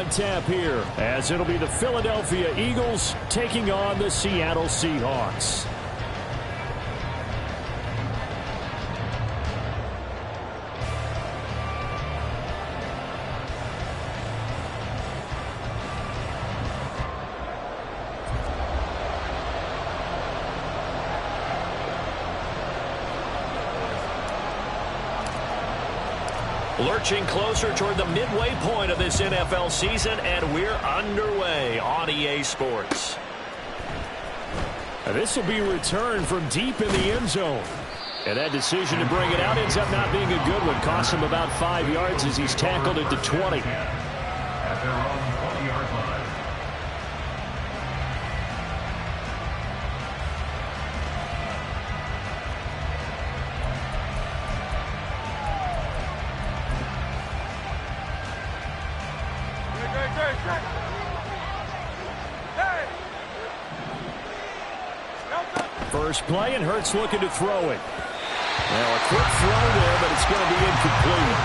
on tap here, as it'll be the Philadelphia Eagles taking on the Seattle Seahawks. Lurching closer toward the midway point of this NFL season, and we're underway on EA Sports. This will be returned from deep in the end zone. And that decision to bring it out ends up not being a good one. Costs him about 5 yards as he's tackled at the 20. At their own 20-yard line. First play, and Hurts looking to throw it. Now a quick throw there, but it's going to be incomplete.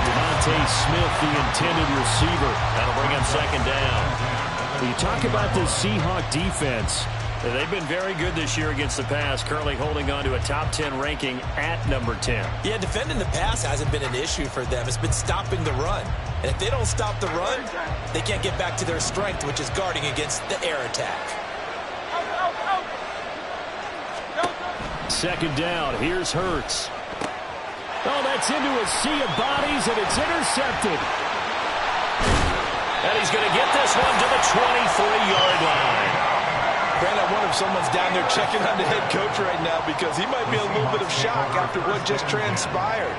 Devontae Smith, the intended receiver. That'll bring him second down. When you talk about the Seahawk defense, they've been very good this year against the pass, currently holding on to a top 10 ranking at number 10. Yeah, defending the pass hasn't been an issue for them. It's been stopping the run. And if they don't stop the run, they can't get back to their strength, which is guarding against the air attack. Second down, here's Hurts. Oh, that's into a sea of bodies, and it's intercepted. And he's going to get this one to the 23-yard line. Brandon, I wonder if someone's down there checking on the head coach right now, because he might be a little bit of shock after what just transpired.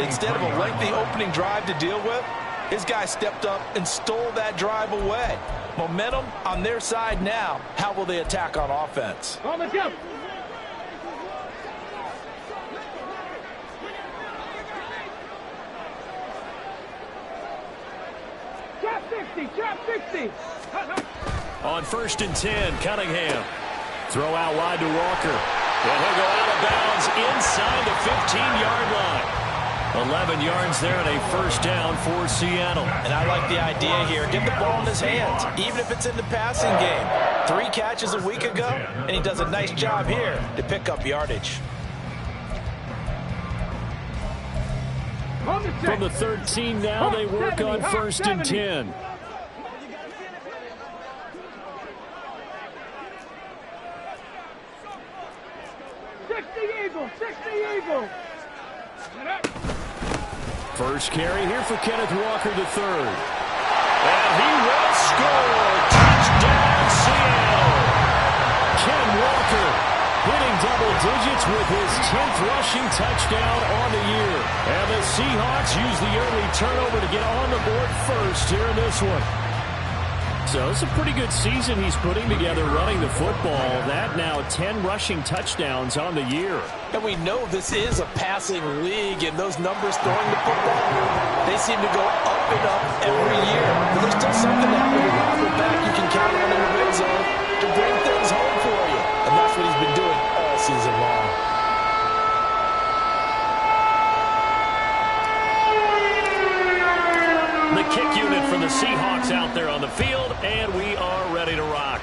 Instead of a lengthy opening drive to deal with, his guy stepped up and stole that drive away. Momentum on their side now. How will they attack on offense? Oh, let's go. Trap 60. On 1st and 10, Cunningham. Throw out wide to Walker. And he'll go out of bounds inside the 15-yard line. 11 yards there and a first down for Seattle. And I like the idea here. Get the ball in his hands, even if it's in the passing game. 3 catches a week ago, and he does a nice job here to pick up yardage. From the 13 now, they work on 1st and 10. Eagle. First carry here for Kenneth Walker III. And he will score. Touchdown, Seattle. Ken Walker hitting double digits with his 10th rushing touchdown on the year. And the Seahawks use the early turnover to get on the board first here in this one. So it's a pretty good season he's putting together running the football. That now 10 rushing touchdowns on the year. And we know this is a passing league, and those numbers throwing the football, they seem to go up and up every year. But there's still something to happen with Robert back you can count on in the red zone to bring things home for you. And that's what he's been doing all season long. The kick unit for the Seahawks out there on the field, and we are ready to rock.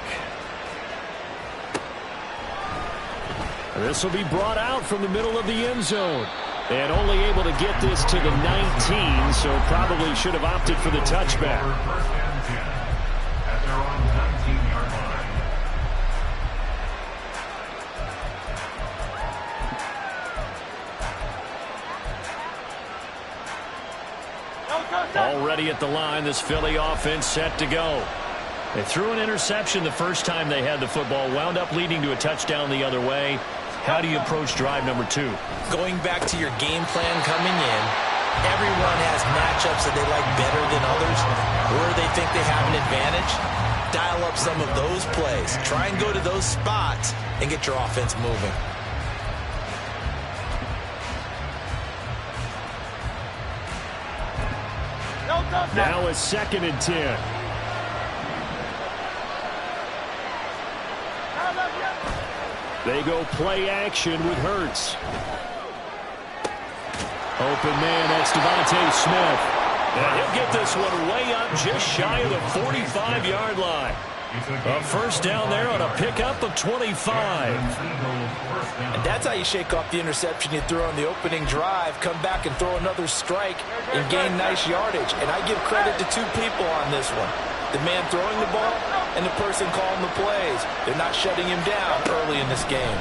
This will be brought out from the middle of the end zone. And only able to get this to the 19, so probably should have opted for the touchback. First and 10 at their own 19-yard line. Already at the line, this Philly offense set to go. They threw an interception the first time they had the football, wound up leading to a touchdown the other way. How do you approach drive number 2? Going back to your game plan coming in, everyone has matchups that they like better than others, or they think they have an advantage. Dial up some of those plays. Try and go to those spots and get your offense moving. Now it's 2nd and 10. They go play action with Hurts. Open man, that's Devontae Smith. And he'll get this one way up just shy of the 45-yard line. A first down there on a pickup of 25. And that's how you shake off the interception you threw on the opening drive, come back and throw another strike and gain nice yardage. And I give credit to two people on this one. The man throwing the ball and the person calling the plays. They're not shutting him down early in this game.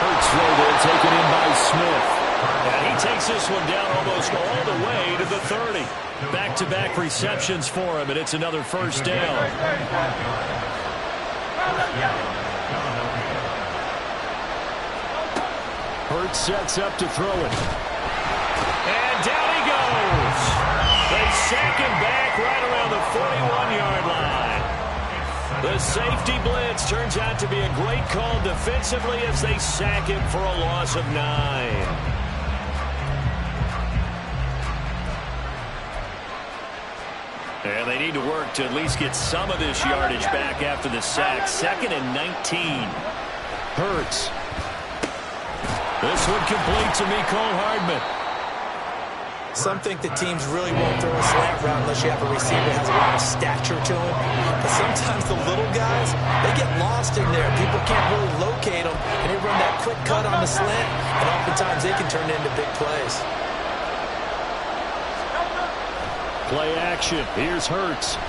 Hurts throw there, taken in by Smith. And he takes this one down almost all the way to the 30. Back-to-back receptions for him, and it's another first down. Hurts sets up to throw it. And down he goes. They sack him back right around the 41-yard line. The safety blitz turns out to be a great call defensively as they sack him for a loss of 9. And they need to work to at least get some of this yardage back after the sack. 2nd and 19. Hurts. This one complete to Mecole Hardman. Some think that teams really won't throw a slant route unless you have a receiver that has a lot of stature to him. But sometimes the little guys, they get lost in there. People can't really locate them, and they run that quick cut on the slant, and oftentimes they can turn into big plays. Play action. Here's Hurts.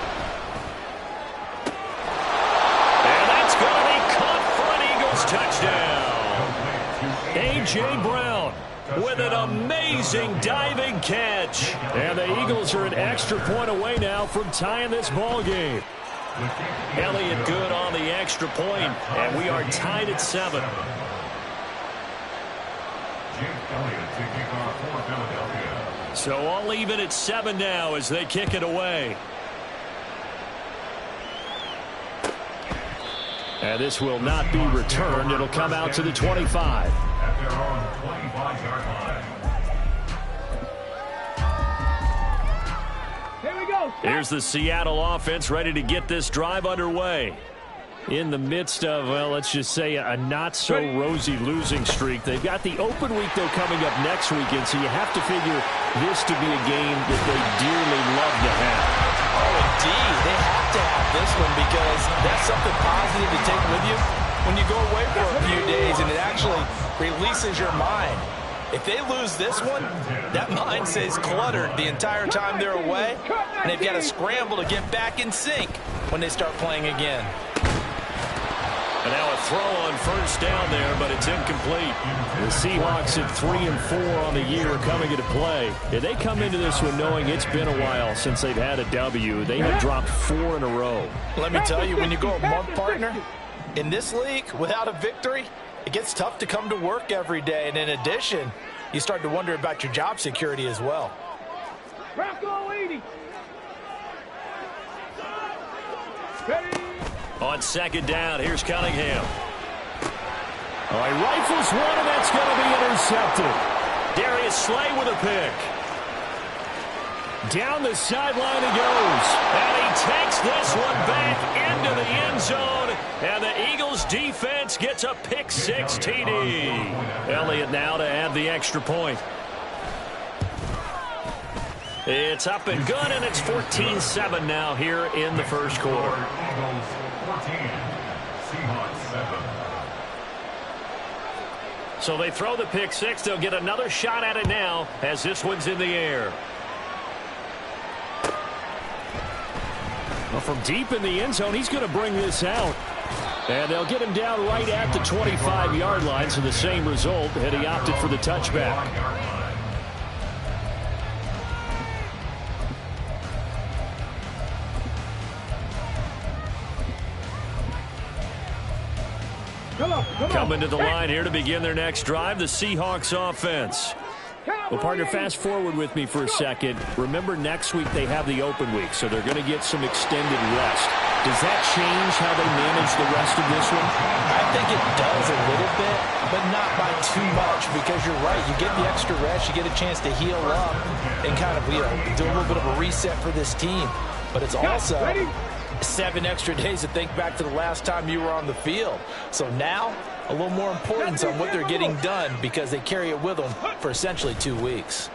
And that's going to be caught for an Eagles touchdown. A.J. Brown with an amazing diving catch. And the Eagles are an extra point away now from tying this ball game. Elliott good on the extra point, and we are tied at 7. So all even at 7 now as they kick it away. And this will not be returned. It'll come out to the 25. Here we go. Here's the Seattle offense ready to get this drive underway. In the midst of, well, let's just say a not-so-rosy losing streak. They've got the open week, though, coming up next weekend, so you have to figure this to be a game that they dearly love to have. Oh, indeed. They have to have this one because that's something positive to take with you when you go away for a few days, and it actually releases your mind. If they lose this one, that mind stays cluttered the entire time they're away, and they've got to scramble to get back in sync when they start playing again. And now a throw on first down there, but it's incomplete. The Seahawks at 3-4 on the year coming into play. And they come into this one knowing it's been a while since they've had a W. They have dropped 4 in a row. Let me tell you, when you go a month, partner, in this league, without a victory, it gets tough to come to work every day. And in addition, you start to wonder about your job security as well. Rocco 80. Ready. On second down, here's Cunningham. All right, rifles one, and that's going to be intercepted. Darius Slay with a pick. Down the sideline he goes. And he takes this one back into the end zone. And the Eagles defense gets a pick 6 TD. Elliott now to add the extra point. It's up and good, and it's 14-7 now here in the first quarter. Eagles 14, Seahawks 7. So they throw the pick 6. They'll get another shot at it now as this one's in the air. Well, from deep in the end zone, he's going to bring this out. And they'll get him down right at the 25-yard line, so the same result, and he opted for the touchback. Coming to the line here to begin their next drive, the Seahawks offense. Well, partner, fast forward with me for a second. Remember, next week they have the open week, so they're going to get some extended rest. Does that change how they manage the rest of this one? I think it does a little bit, but not by too much, because you're right. You get the extra rest, you get a chance to heal up and kind of, do a little bit of a reset for this team. But it's also 7 extra days to think back to the last time you were on the field. So now, a little more importance on what they're getting done because they carry it with them for essentially 2 weeks.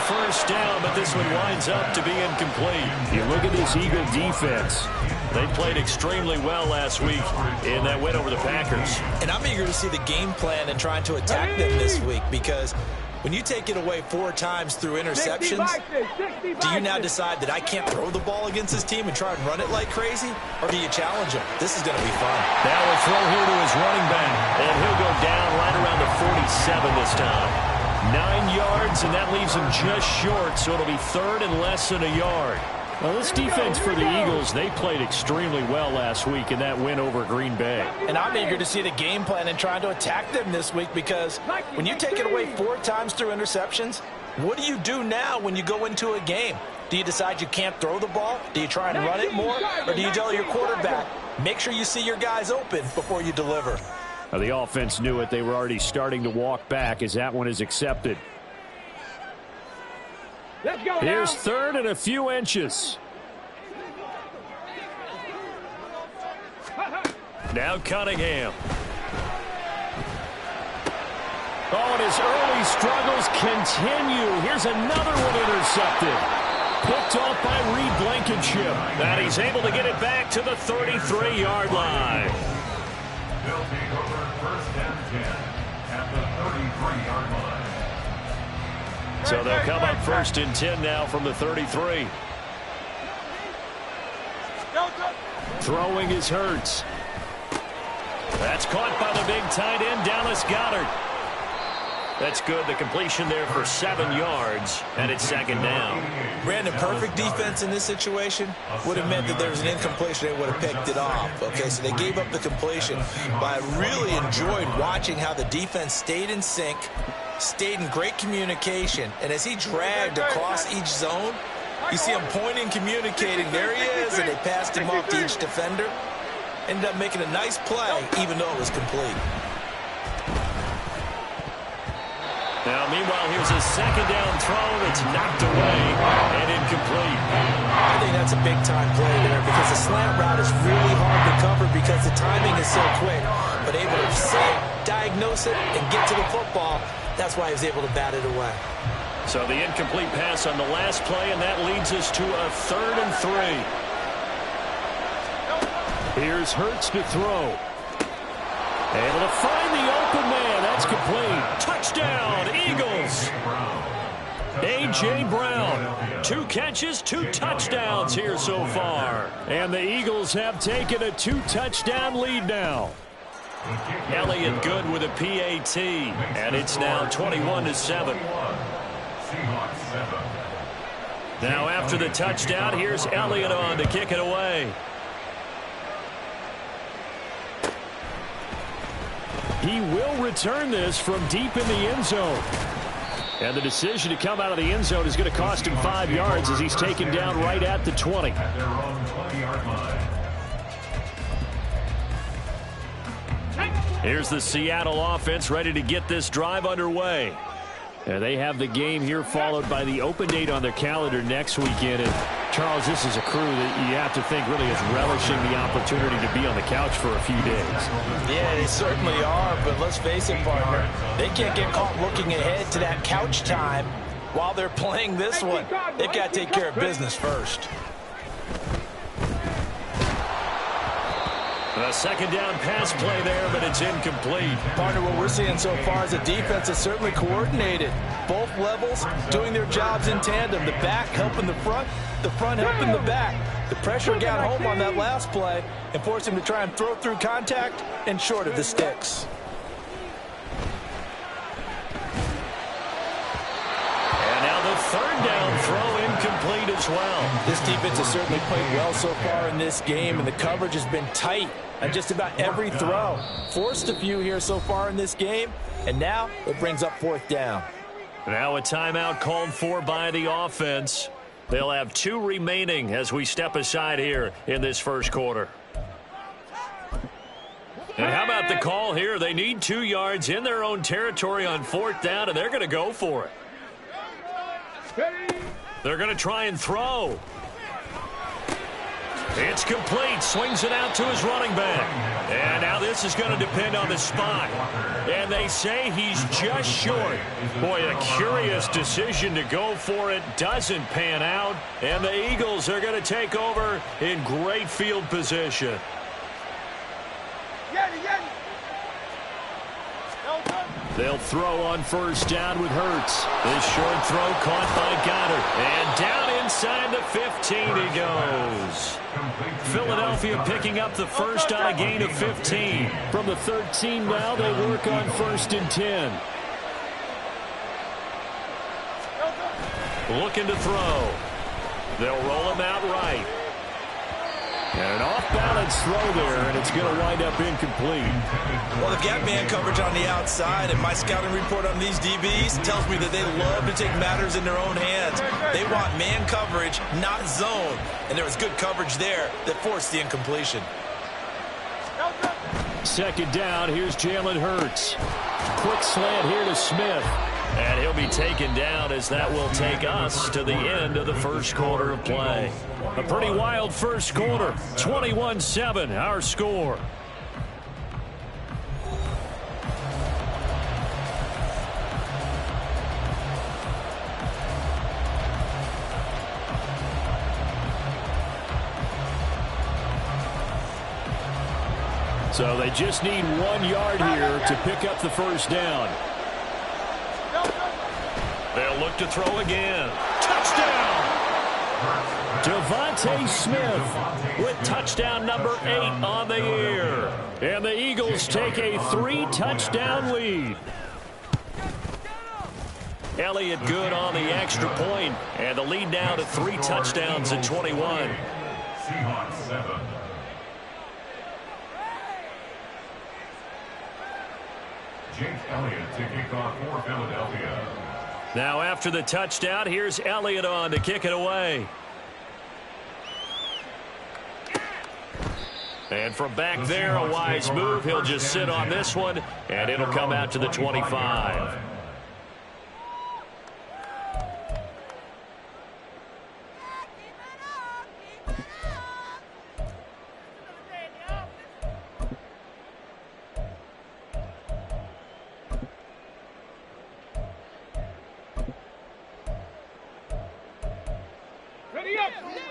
first down, but this one winds up to be incomplete. You look at this Eagle defense. They played extremely well last week in that win over the Packers. And I'm eager to see the game plan and trying to attack them this week, because when you take it away 4 times through interceptions, do you now decide that I can't throw the ball against this team and try and run it like crazy? Or do you challenge them? This is going to be fun. Now a throw here to his running back, and he'll go down right around the 47 this time. 9 yards, and that leaves him just short, so it'll be third and less than a yard. Well, this defense for the Eagles, they played extremely well last week in that win over Green Bay. And I'm eager to see the game plan and trying to attack them this week, because when you take it away 4 times through interceptions, what do you do now when you go into a game? Do you decide you can't throw the ball? Do you try and run it more? Or do you tell your quarterback, make sure you see your guys open before you deliver? Now, the offense knew it. They were already starting to walk back as that one is accepted. Let's go. Here's third and a few inches. Now Cunningham. Oh, and his early struggles continue. Here's another one intercepted. Picked off by Reed Blankenship. And he's able to get it back to the 33-yard line. They'll take over first and 10 at the 33-yard line. So they'll come up first and 10 now from the 33. Throwing is Hurts. That's caught by the big tight end, Dallas Goedert. That's good. The completion there for 7 yards, and it's second down. Brandon, perfect defense in this situation would have meant that there was an incompletion. They would have picked it off. Okay, so they gave up the completion. But I really enjoyed watching how the defense stayed in sync, stayed in great communication, and as he dragged across each zone, you see him pointing, communicating. There he is, and they passed him off to each defender. Ended up making a nice play, even though it was complete. Now, meanwhile, here's a second down throw that's knocked away and incomplete. I think that's a big-time play there, because the slant route is really hard to cover because the timing is so quick. But able to see it, diagnose it, and get to the football, that's why he was able to bat it away. So the incomplete pass on the last play, and that leads us to a 3rd and 3. Here's Hurts to throw. Able to find the open man. That's complete. Touchdown, Eagles. A.J. Brown. 2 catches, 2 touchdowns here so far. And the Eagles have taken a 2-touchdown lead now. Elliott good with a PAT, and it's now 21-7. Now after the touchdown, here's Elliott on to kick it away. He will return this from deep in the end zone. And the decision to come out of the end zone is going to cost him 5 yards as he's taken down right at the 20. At their own 20-yard line. Here's the Seattle offense ready to get this drive underway. And they have the game here followed by the open date on their calendar next weekend. And Charles, this is a crew that you have to think really is relishing the opportunity to be on the couch for a few days. Yeah, they certainly are, but let's face it, partner. They can't get caught looking ahead to that couch time while they're playing this one. They've got to take care of business first. A second down pass play there, but it's incomplete. Partner, what we're seeing so far is a defense that's certainly coordinated. Both levels doing their jobs in tandem. The back helping the front helping the back. The pressure got home on that last play and forced him to try and throw through contact and short of the sticks. And now the 3rd down throw incomplete as well. This defense has certainly played well so far in this game, and the coverage has been tight on just about every throw. Forced a few here so far in this game, and now it brings up 4th down. Now a timeout called for by the offense. They'll have 2 remaining as we step aside here in this first quarter. And how about the call here? They need 2 yards in their own territory on 4th down, and they're going to go for it. They're going to try and throw. It's complete. Swings it out to his running back. And now this is going to depend on the spot. And they say he's just short. Boy, a curious decision to go for it. Doesn't pan out. And the Eagles are going to take over in great field position. They'll throw on first down with Hurts. This short throw caught by Goddard. And down inside the 15 he goes. Philadelphia picking up the first on a gain of 15. From the 13 now, they work on 1st and 10. Looking to throw. They'll roll him out right. And an off-balance throw there, and it's going to wind up incomplete. Well, they've got man coverage on the outside, and my scouting report on these DBs tells me that they love to take matters in their own hands. They want man coverage, not zone. And there was good coverage there that forced the incompletion. 2nd down, here's Jalen Hurts. Quick slant here to Smith. And he'll be taken down as that will take us to the end of the first quarter of play. A pretty wild first quarter. 21-7, our score. So they just need 1 yard here to pick up the first down. They'll look to throw again. Touchdown! Devontae Smith With touchdown number 8 on the year. and the Eagles take a 3-touchdown lead. Elliott good on the extra point, and the lead now to 3 touchdowns at 21. Seahawks 7. Jake Elliott to kick off for Philadelphia. Now after the touchdown, here's Elliott on to kick it away. And from back there, a wise move. He'll just sit on this one, and it'll come out to the 25.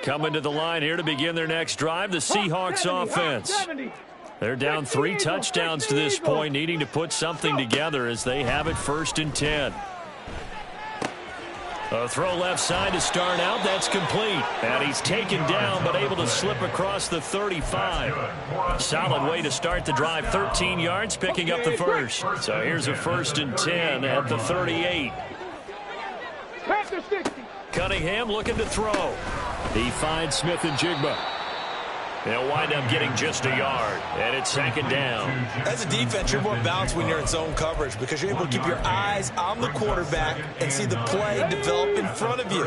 Coming to the line here to begin their next drive, the Seahawks offense. They're down 3 touchdowns to this point, needing to put something together as they have it 1st and 10. A throw left side to start out. That's complete. And he's taken down but able to slip across the 35. Solid way to start the drive. 13 yards, picking up the first. So here's a 1st and 10 at the 38. Cunningham looking to throw. He finds Smith and Jigba. They'll wind up getting just a yard, and it's 2nd down. As a defense, you're more balanced when you're in zone coverage because you're able to keep your eyes on the quarterback and see the play develop in front of you.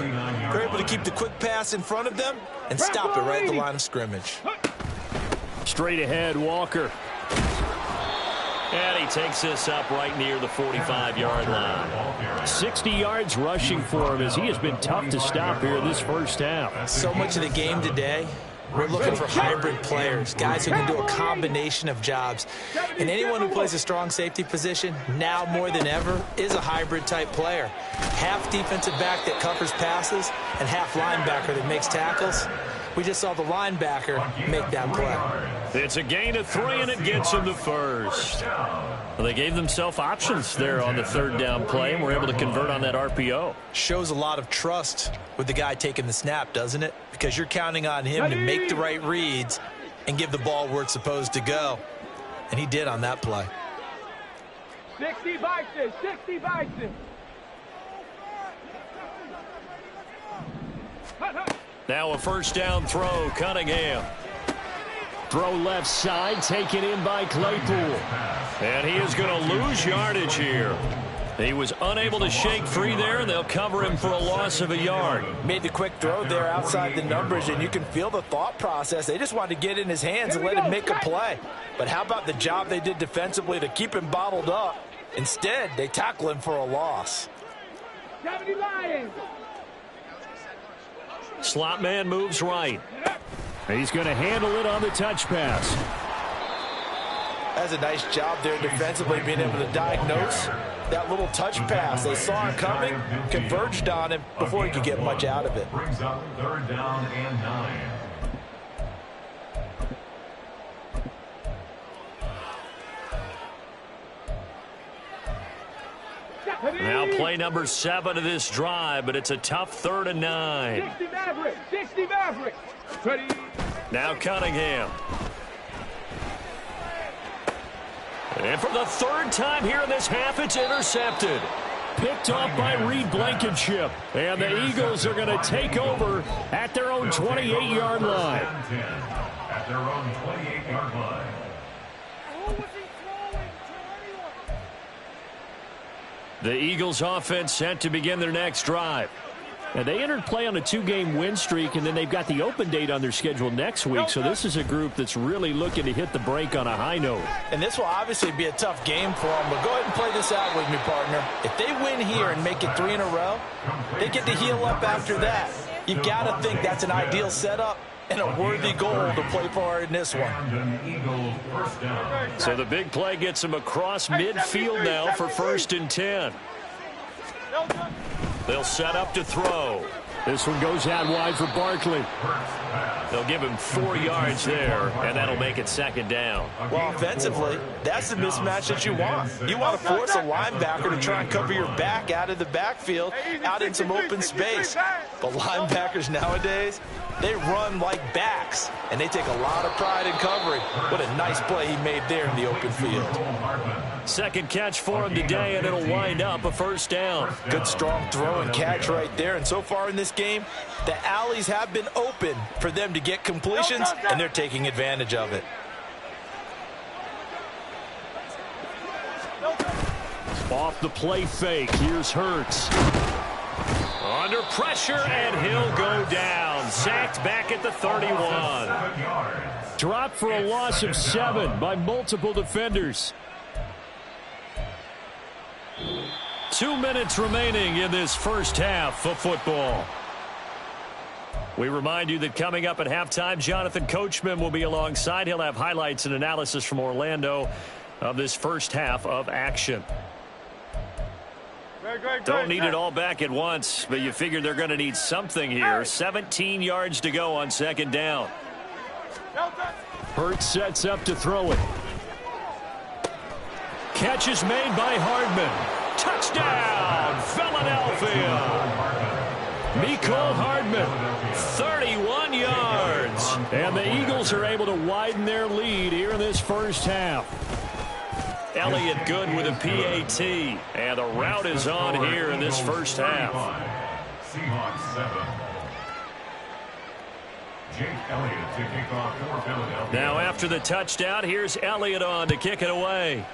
You're able to keep the quick pass in front of them and stop it right at the line of scrimmage. Straight ahead, Walker. And he takes this up right near the 45-yard line. 60 yards rushing for him as he has been tough to stop here this first half. So much of the game today, we're looking for hybrid players, guys who can do a combination of jobs. And anyone who plays a strong safety position, now more than ever, is a hybrid type player. Half defensive back that covers passes and half linebacker that makes tackles. We just saw the linebacker make that play. It's a gain of 3, and it gets him the first. Well, they gave themselves options there on the 3rd down play, and were able to convert on that RPO. Shows a lot of trust with the guy taking the snap, doesn't it? Because you're counting on him to make the right reads and give the ball where it's supposed to go. And he did on that play. 60 Bison, 60 Bison. Now a 1st down throw, Cunningham. Throw left side, taken in by Claypool. And he is going to lose yardage here. He was unable to shake free there, and they'll cover him for a loss of a yard. Made the quick throw there outside the numbers, and you can feel the thought process. They just wanted to get in his hands and let him make a play. But how about the job they did defensively to keep him bottled up? Instead, they tackle him for a loss. 70 Lions. Slot man moves right. He's going to handle it on the touch pass. That's a nice job there defensively, being able to diagnose that little touch pass. They saw it coming, converged on him before he could get much out of it. Brings up 3rd down and 9. Now play number 7 of this drive, but it's a tough 3rd and 9. 60 Mavericks. 60 Mavericks. Ready. Now Cunningham. And for the 3rd time here in this half, it's intercepted. Picked off by Reed Blankenship. And the Eagles are going to take over at their own 28-yard line. At their own 28-yard line. The Eagles offense set to begin their next drive. And they entered play on a 2-game win streak, and then they've got the open date on their schedule next week. So this is a group that's really looking to hit the break on a high note. And this will obviously be a tough game for them, but go ahead and play this out with me, partner. If they win here and make it 3 in a row, they get to heal up after that. You've got to think that's an ideal setup and a worthy goal to play for in this one. So the big play gets them across midfield now for 1st and 10. They'll set up to throw. This one goes out wide for Barkley. They'll give him 4 yards there, and that'll make it 2nd down. Well, offensively, that's the mismatch that you want. You want to force a linebacker to try and cover your back out of the backfield, out in some open space. But linebackers nowadays, they run like backs, and they take a lot of pride in covering. What a nice play he made there in the open field. 2nd catch for him today, and it'll wind up a 1st down. Good strong throw and catch right there. And so far in this game, the alleys have been open for them to get completions, and they're taking advantage of it. Off the play fake. Here's Hurts. Under pressure, and he'll go down. Sacked back at the 31. Dropped for a loss of 7 by multiple defenders. 2 minutes remaining in this first half of football. We remind you that coming up at halftime, Jonathan Coachman will be alongside. He'll have highlights and analysis from Orlando of this first half of action. Don't need it all back at once, but you figure they're going to need something here. 17 yards to go on 2nd down. Hurts sets up to throw it. Catch is made by Hardman. Touchdown, Philadelphia. Mecole Hardman. 31 yards. And the Eagles are able to widen their lead here in this first half. Elliott good with a PAT. And the route is on here in this first half. Seahawks 7. Jake Elliott to kick off for Philadelphia. Now after the touchdown, here's Elliott on to kick it away.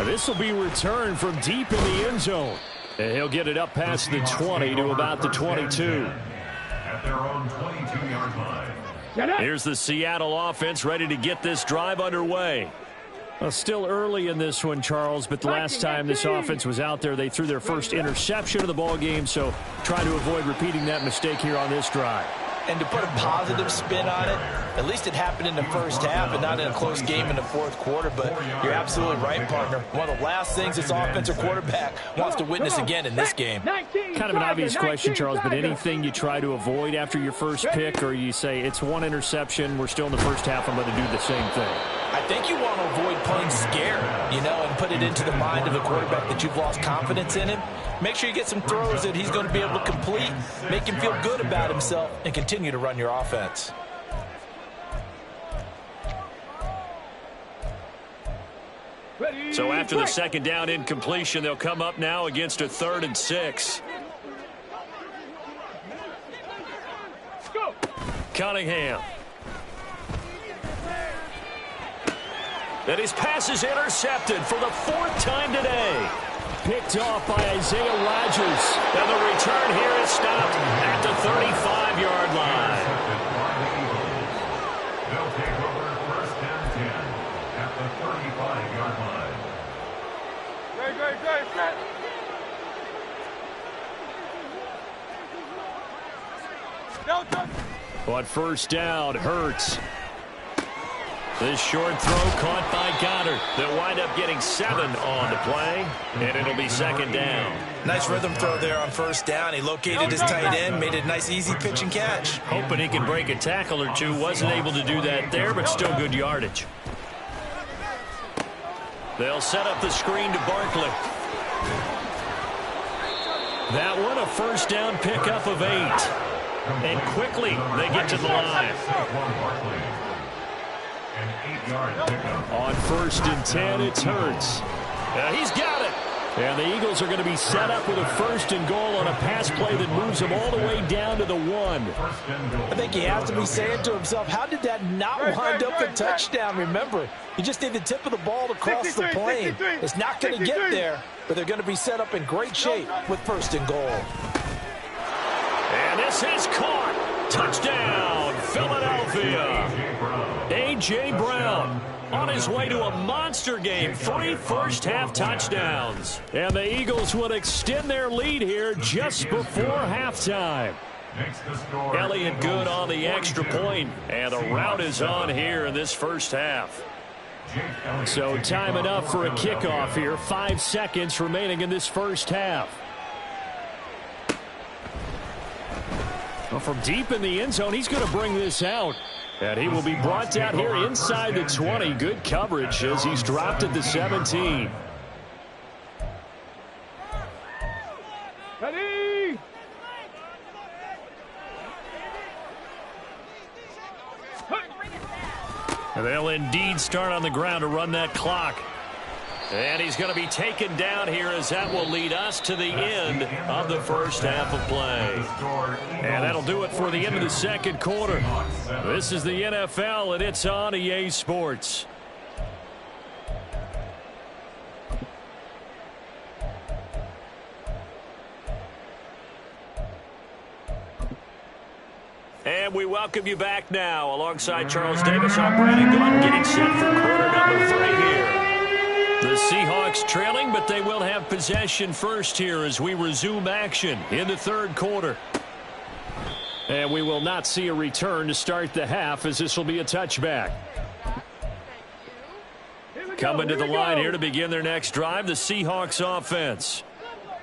This will be returned from deep in the end zone. And he'll get it up past the 20 to about the 22. At their own 22-yard line. Here's the Seattle offense ready to get this drive underway. Well, still early in this one, Charles, but the last time this offense was out there, they threw their first interception of the ball game, so try to avoid repeating that mistake here on this drive. And to put a positive spin on it, at least it happened in the first half and not in a close game in the fourth quarter. But you're absolutely right, partner. One of the last things this offensive quarterback wants to witness again in this game. Kind of an obvious question, Charles, but anything you try to avoid after your first pick, or you say it's one interception, we're still in the first half, I'm going to do the same thing? I think you want to avoid playing scared, and put it into the mind of the quarterback that you've lost confidence in him. Make sure you get some throws that he's going to be able to complete, make him feel good about himself, and continue to run your offense. So after the second down incompletion, they'll come up now against a 3rd and 6. Cunningham. And his pass is intercepted for the 4th time today. Picked off by Isaiah Rodgers. And the return here is stopped at the 35-yard line. They'll take over 1st and 10 at the 35-yard line. Great, set. On first down, Hurts. This short throw caught by Goddard. They'll wind up getting 7 on the play, and it'll be second down. Nice rhythm throw there on first down. He located his tight end, made it a nice, easy pitch and catch. Hoping he can break a tackle or two. Wasn't able to do that there, but still good yardage. They'll set up the screen to Barkley. That one, a first down pickup of 8. And quickly, they get to the line. On first and 10, it's Hurts. He's got it. And the Eagles are going to be set up with a first and goal on a pass play that moves them all the way down to the 1. I think he has to be saying to himself, how did that not wind up a touchdown? Remember, you just need the tip of the ball to cross the plane. It's not going to get there, but they're going to be set up in great shape with first and goal. And this is caught. Touchdown, Philadelphia. A.J. Brown on his way to a monster game. 3 first-half touchdowns. And the Eagles will extend their lead here just before halftime. Elliott good on the extra point, and the route is on here in this first half. So time enough for a kickoff here. 5 seconds remaining in this first half. Well, from deep in the end zone, he's going to bring this out. And he will be brought down here inside the 20. Good coverage as he's dropped at the 17. Ready? And they'll indeed start on the ground to run that clock. And he's going to be taken down here as that will lead us to the end of the first half of play. And that'll do it for the end of the second quarter. This is the NFL, and it's on EA Sports. And we welcome you back now. Alongside Charles Davis, I'm Brandon Gordon, getting set for quarter number 3 here. The Seahawks trailing, but they will have possession first here as we resume action in the third quarter. And we will not see a return to start the half, as this will be a touchback. Coming to the line here to begin their next drive, the Seahawks offense.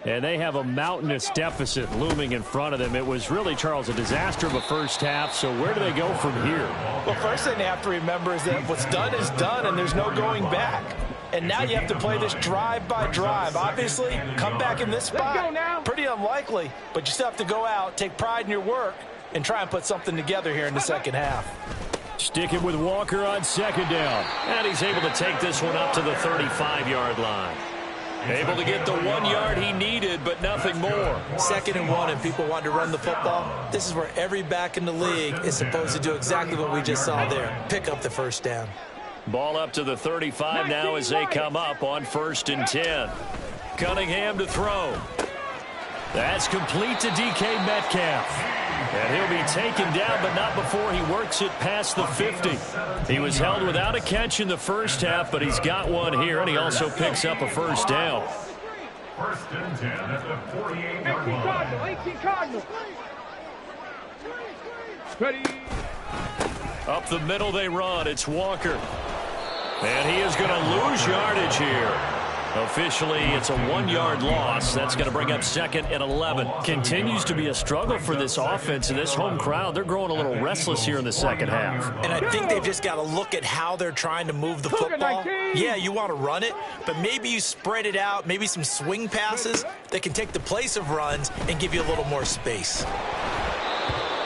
And they have a mountainous deficit looming in front of them. It was really, Charles, a disaster of a first half. So where do they go from here? Well, first thing they have to remember is that what's done is done, and there's no going back. And now you have to play this drive by drive. Obviously, come back in this spot, pretty unlikely, but you still have to go out, take pride in your work, and try and put something together here in the second half. Sticking with Walker on second down. And he's able to take this one up to the 35-yard line. Able to get the 1 yard he needed, but nothing more. 2nd and 1, and people want to run the football. This is where every back in the league is supposed to do exactly what we just saw there. Pick up the first down. Ball up to the 35 now as they come up on 1st and 10. Cunningham to throw. That's complete to DK Metcalf. And he'll be taken down, but not before he works it past the 50. He was held without a catch in the first half, but he's got one here, and he also picks up a first down. 1st and 10 at the 48-yard line. 18 Cardinals. Ready? Up the middle they run. It's Walker. And he is going to lose yardage here. Officially, it's a 1 yard loss. That's going to bring up 2nd and 11. Continues to be a struggle for this offense and this home crowd. They're growing a little restless here in the second half. And I think they've just got to look at how they're trying to move the football. Yeah, you want to run it, but maybe you spread it out, maybe some swing passes that can take the place of runs and give you a little more space.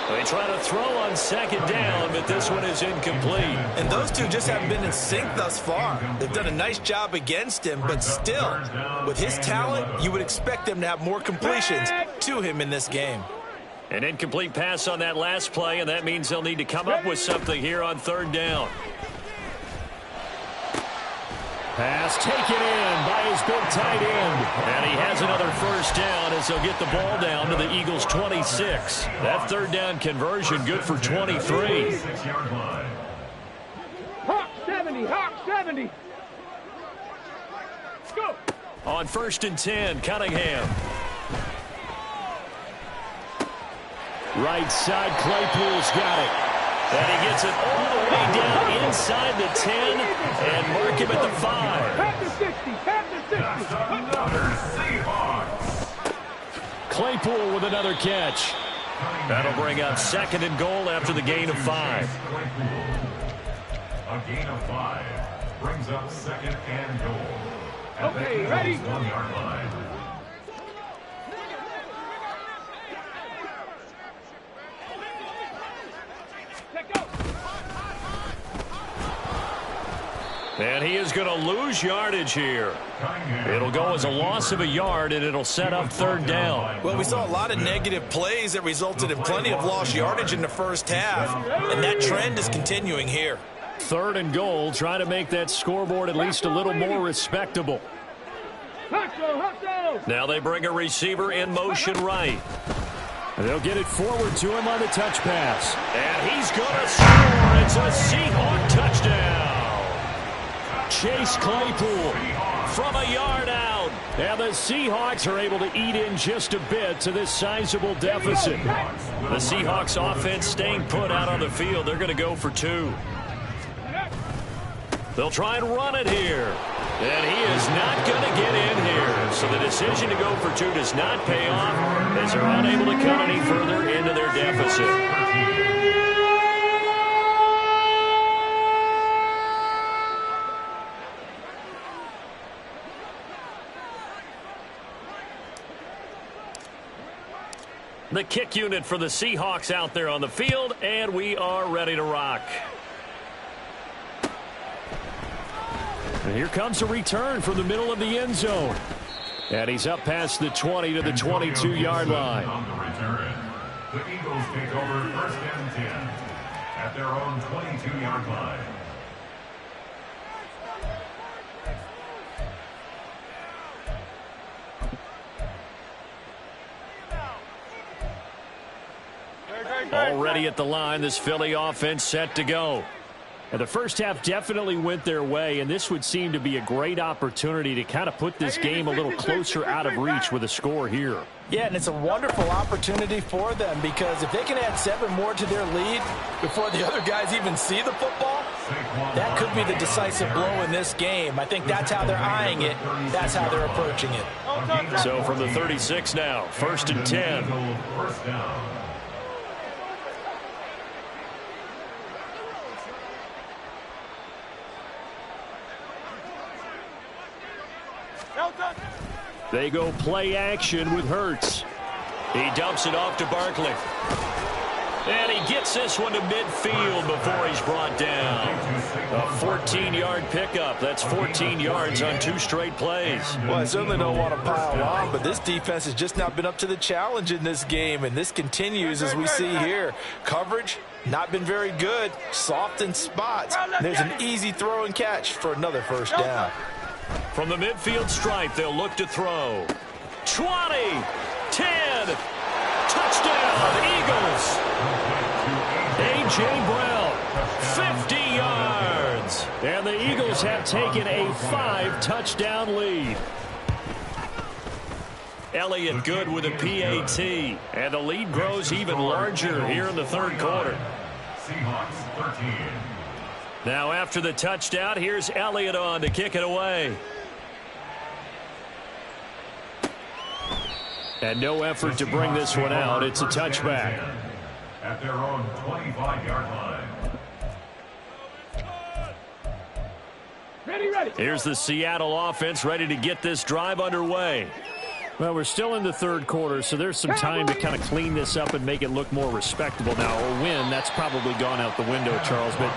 They try to throw on 2nd down, but this one is incomplete. And those two just haven't been in sync thus far. They've done a nice job against him, but still, with his talent, you would expect them to have more completions to him in this game. An incomplete pass on that last play, and that means they'll need to come up with something here on 3rd down. Pass taken in by his big tight end. And he has another first down as they'll get the ball down to the Eagles' 26. That 3rd down conversion good for 23. Hawk 70, Hawk 70. Go. On 1st and 10, Cunningham. Right side, Claypool's got it. And he gets it all the way down inside the 10 and mark him at the 5. Half the 60, half the 60. Claypool with another catch. That'll bring up 2nd and goal after the gain of 5. A gain of 5 brings up 2nd and goal. Okay, ready? 1-yard line. And he is going to lose yardage here. It'll go as a loss of a yard, and it'll set up 3rd down. Well, we saw a lot of negative plays that resulted in plenty of lost yardage in the first half, and that trend is continuing here. 3rd and goal, trying to make that scoreboard at least a little more respectable. Now they bring a receiver in motion right. They'll get it forward to him on the touch pass. And he's going to score. It's a Seahawk touchdown. Chase Claypool From a yard out. and the Seahawks are able to eat in just a bit to this sizable deficit. The Seahawks offense staying put out on the field. They're going to go for 2. They'll try and run it here. And he is not going to get in here. So the decision to go for 2 does not pay off as they're unable to cut any further into their deficit. The kick unit for the Seahawks out there on the field, and we are ready to rock. And here comes a return from the middle of the end zone. And he's up past the 20 to the 22-yard line. On the return, the Eagles take over 1st and 10 at their own 22-yard line. Already at the line, this Philly offense set to go. And the first half definitely went their way, and this would seem to be a great opportunity to kind of put this game a little closer out of reach with a score here. Yeah, and it's a wonderful opportunity for them because if they can add 7 more to their lead before the other guys even see the football, that could be the decisive blow in this game. I think that's how they're eyeing it. That's how they're approaching it. So from the 36 now, 1st and 10. First down. They go play action with Hurts. He dumps it off to Barkley. And he gets this one to midfield before he's brought down. A 14-yard pickup. That's 14 yards on 2 straight plays. Well, I certainly don't want to pile on, but this defense has just not been up to the challenge in this game, and this continues as we see here. Coverage, not been very good. Soft in spots. There's an easy throw and catch for another first down. From the midfield stripe, they'll look to throw. 20, 10, touchdown, Eagles. A.J. Brown, 50 yards. and the Eagles have taken a 5-touchdown lead. Elliott good with a PAT, and the lead grows even larger here in the 3rd quarter. Seahawks 13. Now after the touchdown, here's Elliott on to kick it away. And no effort to bring this one out. It's a touchback. At their own 25-yard line. Ready. Here's the Seattle offense ready to get this drive underway. Well, we're still in the 3rd quarter, so there's some time to kind of clean this up and make it look more respectable. Now, a win, that's probably gone out the window, Charles, but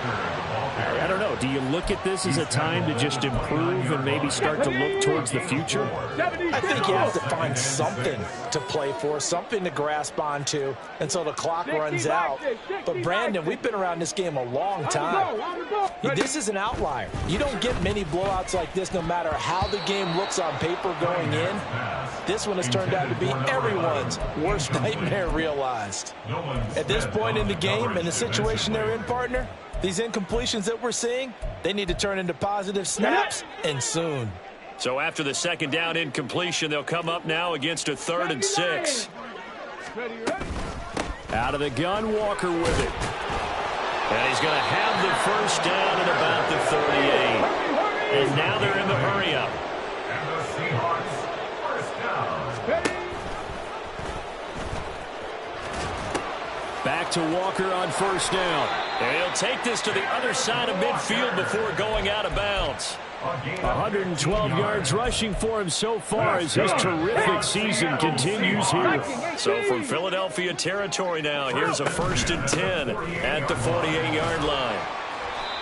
I don't know. Do you look at this as a time to just improve and maybe start to look towards the future? I think you have to find something to play for, something to grasp onto until the clock runs out. But, Brandon, we've been around this game a long time. This is an outlier. You don't get many blowouts like this no matter how the game looks on paper going in. This one has turned out to be everyone's worst nightmare realized. At this point in the game and the situation they're in, partner, these incompletions that we're seeing, they need to turn into positive snaps, and soon. So after the 2nd down incompletion, they'll come up now against a 3rd and 6. Out of the gun, Walker with it. And he's going to have the first down at about the 38. And now they're in the hurry-up. And the Seahawks first down. Back to Walker on first down. And he'll take this to the other side of midfield before going out of bounds. 112 yards rushing for him so far as his terrific season continues here. So from Philadelphia territory now, here's a 1st and 10 at the 48-yard line.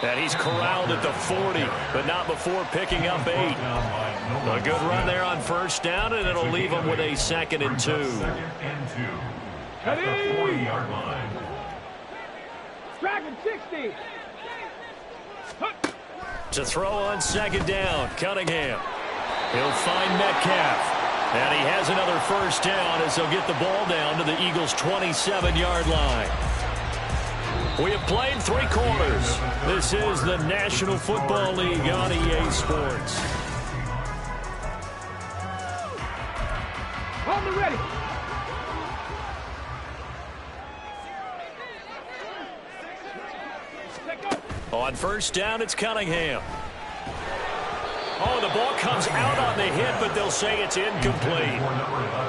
And he's corralled at the 40, but not before picking up 8. A good run there on first down, and it'll leave him with a 2nd and 2. 2nd and 2 at the 40-yard line. Dragon 60. To throw on 2nd down, Cunningham. He'll find Metcalf. And he has another first down as they'll get the ball down to the Eagles' 27-yard line. We have played 3 quarters. This is the National Football League on EA Sports. On the ready. On first down, it's Cunningham. Oh, the ball comes out on the hit, but they'll say it's incomplete.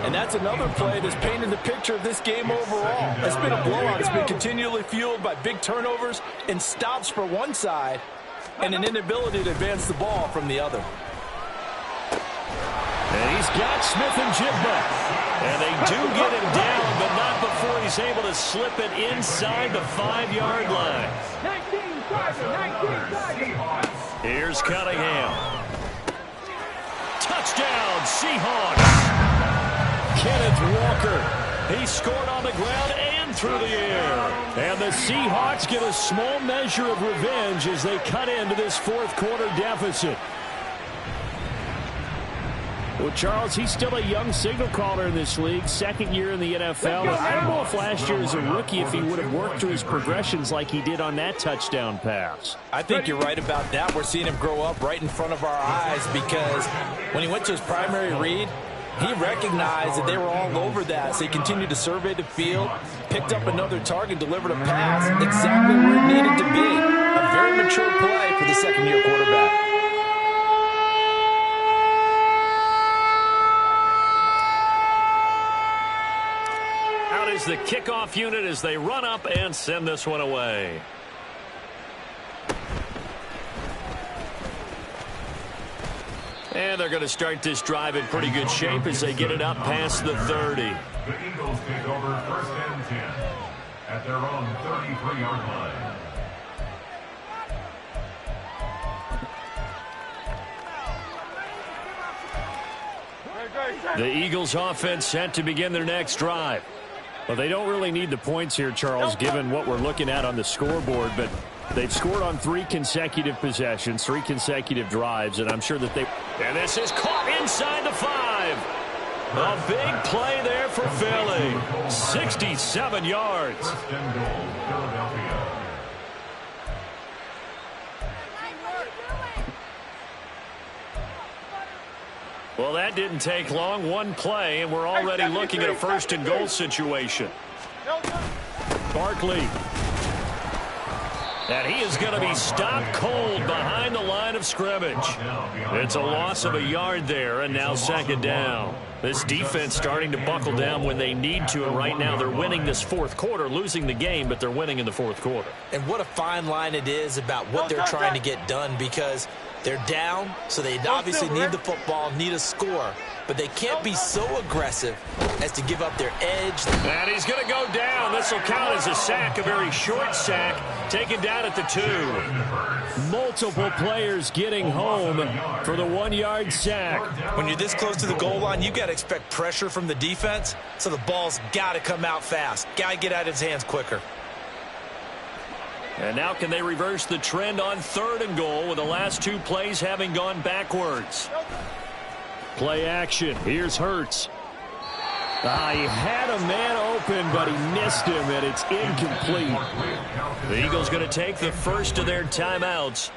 And that's another play that's painted the picture of this game overall. It's been a blowout. It's been continually fueled by big turnovers and stops for one side and an inability to advance the ball from the other. And he's got Smith and Jigba. And they do get him down, but not before he's able to slip it inside the 5-yard line. 19 Tigers. Here's Cunningham. Touchdown, Seahawks. Kenneth Walker. He scored on the ground and through the air. And the Seahawks get a small measure of revenge as they cut into this 4th quarter deficit. Well, Charles, he's still a young signal caller in this league, 2nd year in the NFL. I don't know if last year as a rookie if he would have worked through his progressions like he did on that touchdown pass. I think you're right about that. We're seeing him grow up right in front of our eyes because when he went to his primary read, he recognized that they were all over that, so he continued to survey the field, picked up another target, delivered a pass exactly where it needed to be. A very mature play for the 2nd-year quarterback. Is the kickoff unit as they run up and send this one away. And they're going to start this drive in pretty good shape as they get it up past the 30. The Eagles take over 1st and 10 at their own 33-yard line. The Eagles offense set to begin their next drive. Well, they don't really need the points here, Charles, given what we're looking at on the scoreboard, but they've scored on 3 consecutive possessions, 3 consecutive drives, and I'm sure that they... And this is caught inside the 5. A big play there for Philly. 67 yards. 1st and goal, Philadelphia. Well, that didn't take long. One play, and we're already looking at a 1st and goal situation. Barkley. And he is going to be stopped cold behind the line of scrimmage. It's a loss of a yard there, and now 2nd down. This defense starting to buckle down when they need to, and right now they're winning this 4th quarter, losing the game, but they're winning in the 4th quarter. And what a fine line it is about what they're trying to get done because they're down, so they obviously need the football, need a score. But they can't be so aggressive as to give up their edge. And he's going to go down. This will count as a sack, a very short sack, taken down at the 2. Multiple players getting home for the 1-yard sack. When you're this close to the goal line, you got to expect pressure from the defense, so the ball's got to come out fast. Got to get out of his hands quicker. And now can they reverse the trend on 3rd and goal with the last 2 plays having gone backwards? Play action. Here's Hurts. He had a man open, but he missed him, and it's incomplete. The Eagles going to take the first of their timeouts.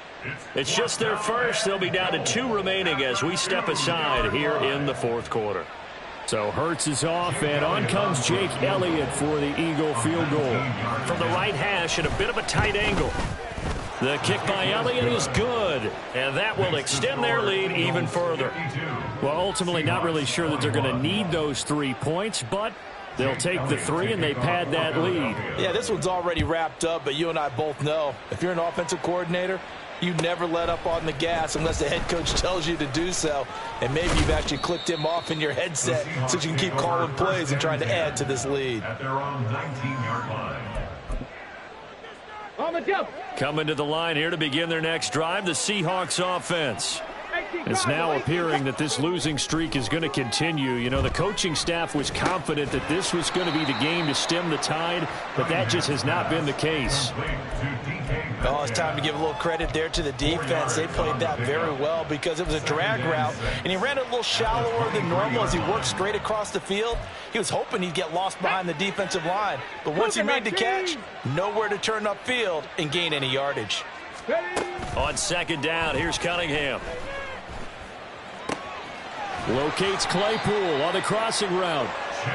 It's just their first. They'll be down to 2 remaining as we step aside here in the 4th quarter. So Hurts is off, and on comes Jake Elliott for the Eagle field goal. From the right hash at a bit of a tight angle. The kick by Elliott is good, and that will extend their lead even further. Well, ultimately not really sure that they're going to need those 3 points, but they'll take the 3 and they pad that lead. Yeah, this one's already wrapped up, but you and I both know if you're an offensive coordinator, you never let up on the gas unless the head coach tells you to do so. And maybe you've actually clicked him off in your headset so you can keep calling plays and trying to add to this lead. At their own 19-yard line. On the jump. Coming to the line here to begin their next drive, the Seahawks offense. It's now appearing that this losing streak is going to continue. You know, the coaching staff was confident that this was going to be the game to stem the tide, but that just has not been the case. Oh, it's time to give a little credit there to the defense. They played that very well because it was a drag route, and he ran it a little shallower than normal as he worked straight across the field. He was hoping he'd get lost behind the defensive line, but once he made the catch, nowhere to turn upfield and gain any yardage. On second down, here's Cunningham. Locates Claypool on the crossing route.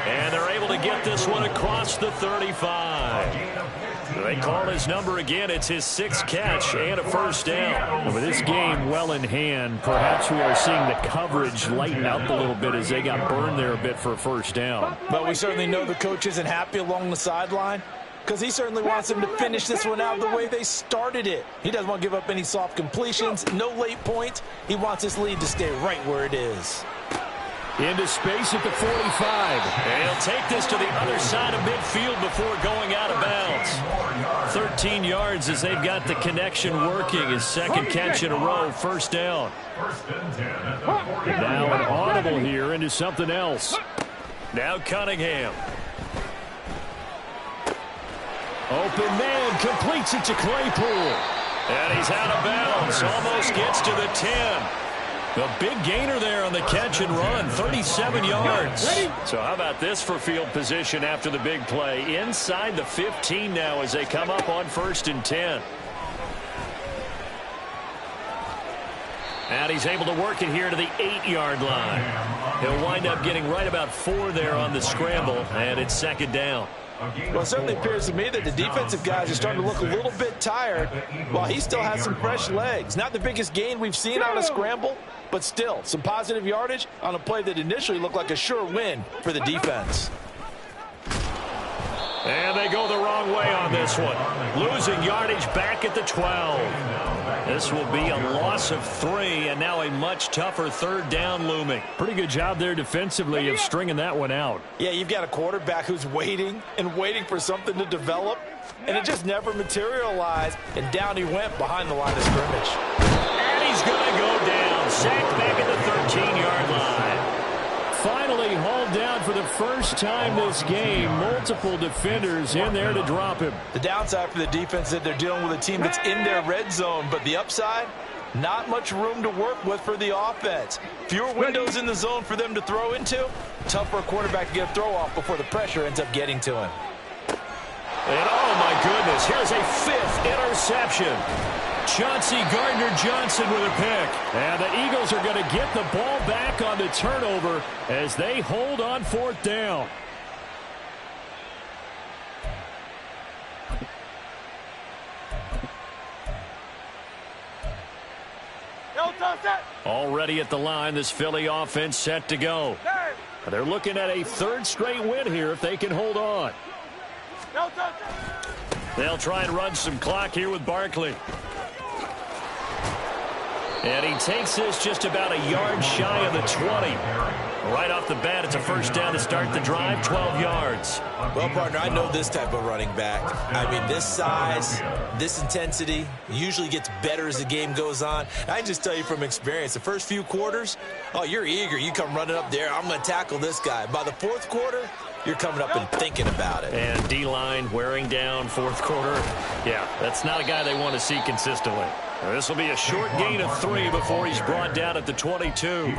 And they're able to get this one across the 35. They call his number again. It's his 6th catch and a first down. And with this game well in hand, perhaps we are seeing the coverage lighten up a little bit as they got burned there a bit for a first down. But we certainly know the coach isn't happy along the sideline because he certainly wants them to finish this one out the way they started it. He doesn't want to give up any soft completions, no late points. He wants his lead to stay right where it is. Into space at the 45. And he'll take this to the other side of midfield before going out of bounds. 13 yards as they've got the connection working. His 2nd catch in a row, first down. Now an audible here into something else. Now Cunningham. Open man, completes it to Claypool. And he's out of bounds, almost gets to the 10. The big gainer there on the catch and run, 37 yards. So how about this for field position after the big play? Inside the 15 now as they come up on 1st and 10. And he's able to work it here to the 8-yard line. He'll wind up getting right about 4 there on the scramble, and it's 2nd down. Well, it certainly appears to me that the defensive guys are starting to look a little bit tired while he still has some fresh legs. Not the biggest gain we've seen on a scramble, but still some positive yardage on a play that initially looked like a sure win for the defense. And they go the wrong way on this one. Losing yardage back at the 12. This will be a loss of 3, and now a much tougher 3rd down looming. Pretty good job there defensively of stringing that one out. Yeah, you've got a quarterback who's waiting and waiting for something to develop, and it just never materialized, and down he went behind the line of scrimmage. And he's going to go down. Sacked back at the 13-yard line. Finally hauled down for the first time this game. Multiple defenders in there to drop him. The downside for the defense is that they're dealing with a team that's in their red zone, but the upside, not much room to work with for the offense. Fewer windows in the zone for them to throw into. Tough for a quarterback to get a throw off before the pressure ends up getting to him. And oh my goodness, here's a 5th interception. Chauncey Gardner-Johnson with a pick. And the Eagles are going to get the ball back on the turnover as they hold on 4th down. Already at the line, this Philly offense set to go. They're looking at a 3rd straight win here if they can hold on. They'll try and run some clock here with Barkley. And he takes this just about a yard shy of the 20. Right off the bat, it's a first down to start the drive, 12 yards. Well, partner, I know this type of running back. I mean, this size, this intensity usually gets better as the game goes on. I can just tell you from experience, the first few quarters, oh, you're eager. You come running up there, I'm going to tackle this guy. By the 4th quarter, you're coming up and thinking about it. And D-line wearing down 4th quarter. Yeah, that's not a guy they want to see consistently. This will be a short gain of 3 before he's brought down at the 22.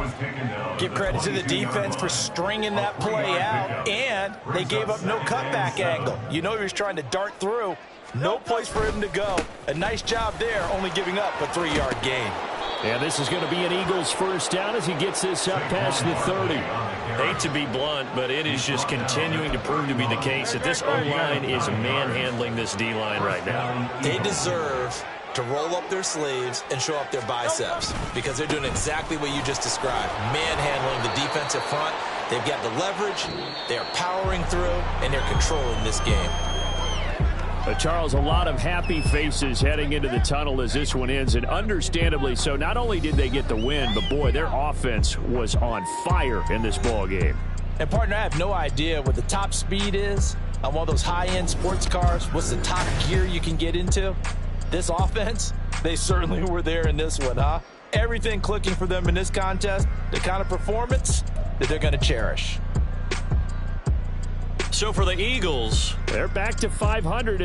Give credit to the defense for stringing that play out, and they gave up no cutback angle. You know he was trying to dart through. No place for him to go. A nice job there, only giving up a 3-yard gain. And this is going to be an Eagles first down as he gets this up past the 30. Hate to be blunt, but it is just continuing to prove to be the case that this O-line is manhandling this D-line right now. They deserve to roll up their sleeves and show up their biceps because they're doing exactly what you just described, manhandling the defensive front. They've got the leverage, they're powering through, and they're controlling this game. Charles, a lot of happy faces heading into the tunnel as this one ends, and understandably so. Not only did they get the win, but, boy, their offense was on fire in this ball game. And, partner, I have no idea what the top speed is on one of those high-end sports cars. What's the top gear you can get into? This offense, they certainly were there in this one, huh? Everything clicking for them in this contest, the kind of performance that they're going to cherish. So for the Eagles, they're back to 500.